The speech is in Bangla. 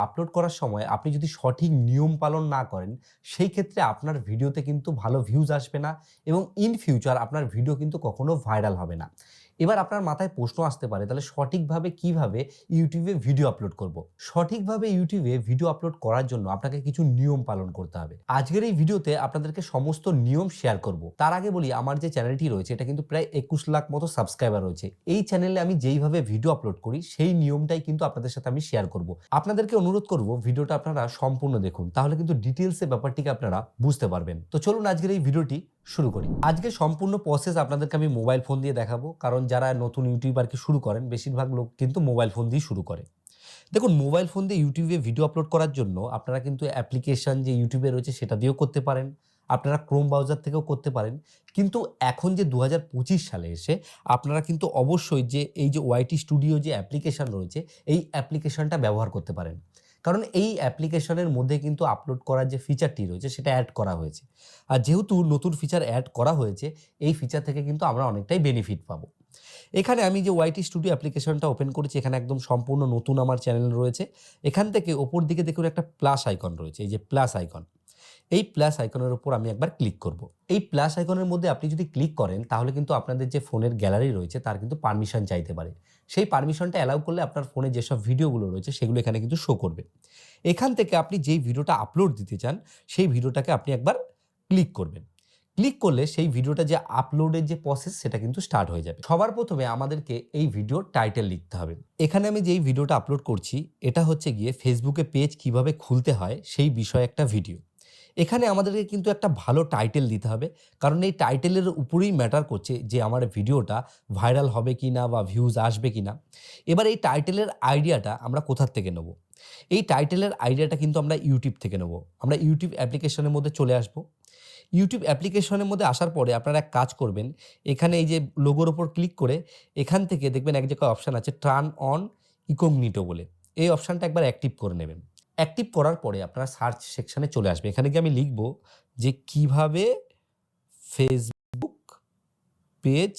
আপলোড করার সময় আপনি যদি সঠিক নিয়ম পালন না করেন, সেই ক্ষেত্রে আপনার ভিডিওতে কিন্তু ভালো ভিউজ আসবে না এবং ইন ফিউচার আপনার ভিডিও কিন্তু কখনো ভাইরাল হবে না। এবার আপনার মাথায় প্রশ্ন আসতে পারে, তাহলে সঠিকভাবে কিভাবে YouTube এ ভিডিও আপলোড করব? সঠিকভাবে YouTube এ ভিডিও আপলোড করার জন্য আপনাকে কিছু নিয়ম পালন করতে হবে। আজকের এই ভিডিওতে আপনাদেরকে সমস্ত নিয়ম শেয়ার করব। তার আগে বলি, আমার যে চ্যানেলটি রয়েছে এটা কিন্তু প্রায় ২১ লাখ মতো সাবস্ক্রাইবার রয়েছে। এই চ্যানেলে আমি যেইভাবে ভিডিও আপলোড করি সেই নিয়মটাই কিন্তু আপনাদের সাথে আমি শেয়ার করব। আপনাদেরকে অনুরোধ করব ভিডিওটা আপনারা সম্পূর্ণ দেখুন। তাহলে কিন্তু ডিটেইলস এ ব্যাপারটিকে আপনারা বুঝতে পারবেন। তো চলুন আজকের এই ভিডিওটি শুরু করি। আজকে সম্পূর্ণ প্রসেস আপনাদেরকে আমি মোবাইল ফোন দিয়ে দেখাবো। কারণ যারা নতুন ইউটিউবারকে শুরু করেন বেশিরভাগ লোক কিন্তু মোবাইল ফোন দিয়েই শুরু করে। দেখুন, মোবাইল ফোন দিয়ে YouTube এ ভিডিও আপলোড করার জন্য আপনারা কিন্তু অ্যাপ্লিকেশন যে YouTube এ রয়েছে সেটা দিয়েও করতে পারেন। আপনারা Chrome ব্রাউজার থেকেও করতে পারেন। কিন্তু এখন যে ২০২৫ সালে এসে আপনারা কিন্তু অবশ্যই যে এই যে YT স্টুডিও যে অ্যাপ্লিকেশন রয়েছে, এই অ্যাপ্লিকেশনটা ব্যবহার করতে পারেন। কারণ এই অ্যাপ্লিকেশনের মধ্যে কিন্তু আপলোড করার যে ফিচারটি রয়েছে সেটা এড করা হয়েছে। আর যেহেতু নতুন ফিচার এড করা হয়েছে, এই ফিচার থেকে কিন্তু আমরা অনেকটাই বেনিফিট পাবো। এখানে আমি যে YT স্টুডিও অ্যাপ্লিকেশনটা ওপেন করেছি, এখানে একদম সম্পূর্ণ নতুন আমার চ্যানেল রয়েছে। এখান থেকে উপর দিকে দেখুন একটা প্লাস আইকন রয়েছে, এই যে প্লাস আইকন। এই প্লাস আইকনের উপর আমি একবার ক্লিক করব। এই প্লাস আইকনের মধ্যে আপনি যদি ক্লিক করেন তাহলে কিন্তু আপনাদের যে ফোনের গ্যালারি রয়েছে তার কিন্তু পারমিশন চাইতে পারে। সেই পারমিশনটা অ্যালাউ করলে আপনার ফোনে যেসব ভিডিওগুলো রয়েছে সেগুলো এখানে কিন্তু শো করবে। এখান থেকে আপনি যেই ভিডিওটা আপলোড দিতে চান সেই ভিডিওটাকে আপনি একবার ক্লিক করবেন। ক্লিক করলে সেই ভিডিওটা যে আপলোডের যে প্রসেস সেটা কিন্তু স্টার্ট হয়ে যাবে। সবার প্রথমে আমাদেরকে এই ভিডিওর টাইটেল লিখতে হবে। এখানে আমি যেই ভিডিওটা আপলোড করছি এটা হচ্ছে গিয়ে ফেসবুকে পেজ কিভাবে খুলতে হয় সেই বিষয়ে একটা ভিডিও। এখানে আমাদেরকে কিন্তু একটা ভালো টাইটেল দিতে হবে। কারণ এই টাইটেলের উপরেই ম্যাটার করছে যে আমার ভিডিওটা ভাইরাল হবে কিনা বা ভিউজ আসবে কিনা। এবার এই টাইটেলের আইডিয়াটা আমরা কোথা থেকে নেব? এই টাইটেলের আইডিয়াটা কিন্তু আমরা YouTube থেকে নেব। আমরা YouTube অ্যাপ্লিকেশনের মধ্যে চলে আসবো। YouTube অ্যাপ্লিকেশনের মধ্যে আসার পরে আপনারা এক কাজ করবেন, এখানে এই যে লোগোর উপর ক্লিক করে এখান থেকে দেখবেন এক জায়গায় অপশন আছে টার্ন অন ইনকগনিটো বলে। এই অপশনটা একবার অ্যাক্টিভ করে নেবেন। অ্যাক্টিভ করার পরে আপনারা সার্চ সেকশনে চলে আসবে। এখানে গিয়ে আমি লিখব যে কিভাবে Facebook পেজ